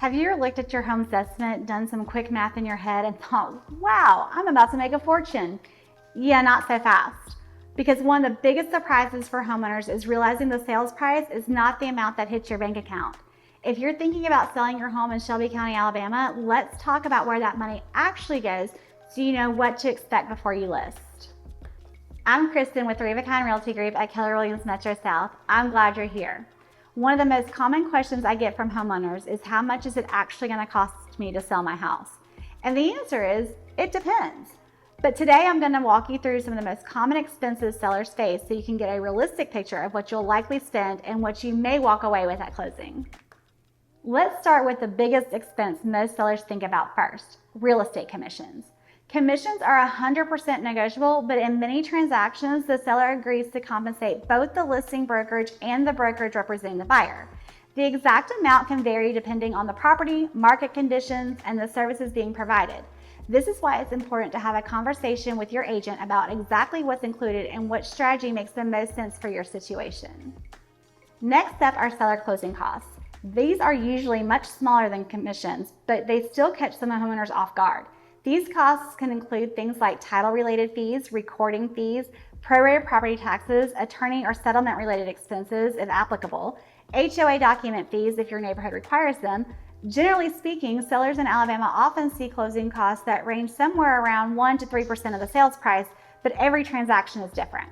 Have you ever looked at your home's estimate, done some quick math in your head, and thought, wow, I'm about to make a fortune? Yeah, not so fast. Because one of the biggest surprises for homeowners is realizing the sales price is not the amount that hits your bank account. If you're thinking about selling your home in Shelby County, Alabama, let's talk about where that money actually goes so you know what to expect before you list. I'm Kristen with 3 of a Kind Realty Group at Keller Williams Metro South. I'm glad you're here. One of the most common questions I get from homeowners is how much is it actually going to cost me to sell my house? And the answer is, it depends. But today I'm going to walk you through some of the most common expenses sellers face so you can get a realistic picture of what you'll likely spend and what you may walk away with at closing. Let's start with the biggest expense most sellers think about first, real estate commissions. Commissions are 100% negotiable, but in many transactions, the seller agrees to compensate both the listing brokerage and the brokerage representing the buyer. The exact amount can vary depending on the property, market conditions, and the services being provided. This is why it's important to have a conversation with your agent about exactly what's included and which strategy makes the most sense for your situation. Next up are seller closing costs. These are usually much smaller than commissions, but they still catch some homeowners off guard. These costs can include things like title-related fees, recording fees, prorated property taxes, attorney or settlement-related expenses, if applicable, HOA document fees if your neighborhood requires them. Generally speaking, sellers in Alabama often see closing costs that range somewhere around 1 to 3% of the sales price, but every transaction is different.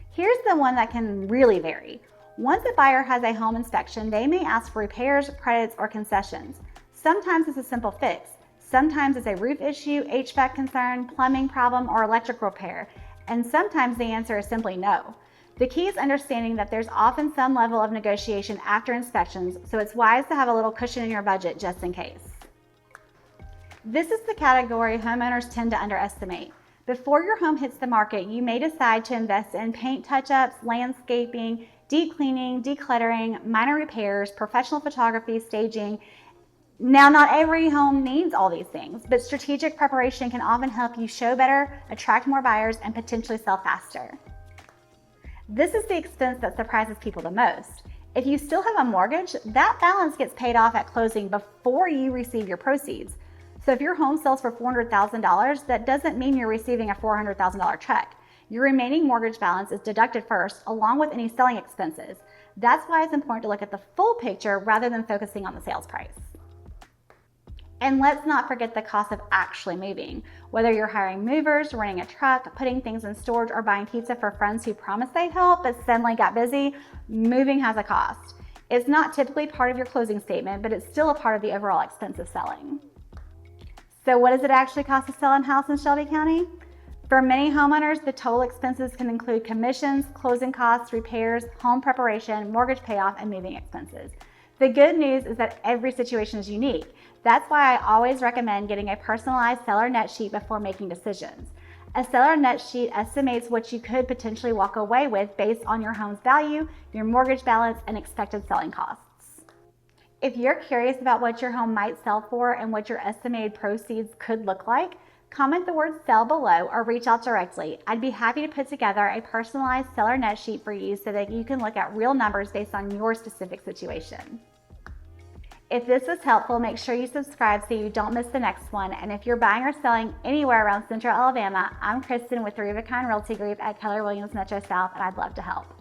Here's the one that can really vary. Once a buyer has a home inspection, they may ask for repairs, credits, or concessions. Sometimes it's a simple fix. Sometimes it's a roof issue, HVAC concern, plumbing problem, or electric repair. And sometimes the answer is simply no. The key is understanding that there's often some level of negotiation after inspections, so it's wise to have a little cushion in your budget just in case. This is the category homeowners tend to underestimate. Before your home hits the market, you may decide to invest in paint touch-ups, landscaping, deep cleaning, decluttering, minor repairs, professional photography, staging. Now, not every home needs all these things, but strategic preparation can often help you show better, attract more buyers, and potentially sell faster. This is the expense that surprises people the most. If you still have a mortgage, that balance gets paid off at closing before you receive your proceeds. So if your home sells for $400,000, that doesn't mean you're receiving a $400,000 check. Your remaining mortgage balance is deducted first, along with any selling expenses. That's why it's important to look at the full picture rather than focusing on the sales price. And let's not forget the cost of actually moving. Whether you're hiring movers, renting a truck, putting things in storage, or buying pizza for friends who promised they'd help but suddenly got busy, moving has a cost. It's not typically part of your closing statement, but it's still a part of the overall expense of selling. So what does it actually cost to sell a house in Shelby County? For many homeowners, the total expenses can include commissions, closing costs, repairs, home preparation, mortgage payoff, and moving expenses. The good news is that every situation is unique. That's why I always recommend getting a personalized seller net sheet before making decisions. A seller net sheet estimates what you could potentially walk away with based on your home's value, your mortgage balance, and expected selling costs. If you're curious about what your home might sell for and what your estimated proceeds could look like, comment the word sell below or reach out directly. I'd be happy to put together a personalized seller net sheet for you so that you can look at real numbers based on your specific situation. If this was helpful, make sure you subscribe so you don't miss the next one. And if you're buying or selling anywhere around Central Alabama, I'm Kristen with 3 of a Kind Realty Group at Keller Williams Metro South, and I'd love to help.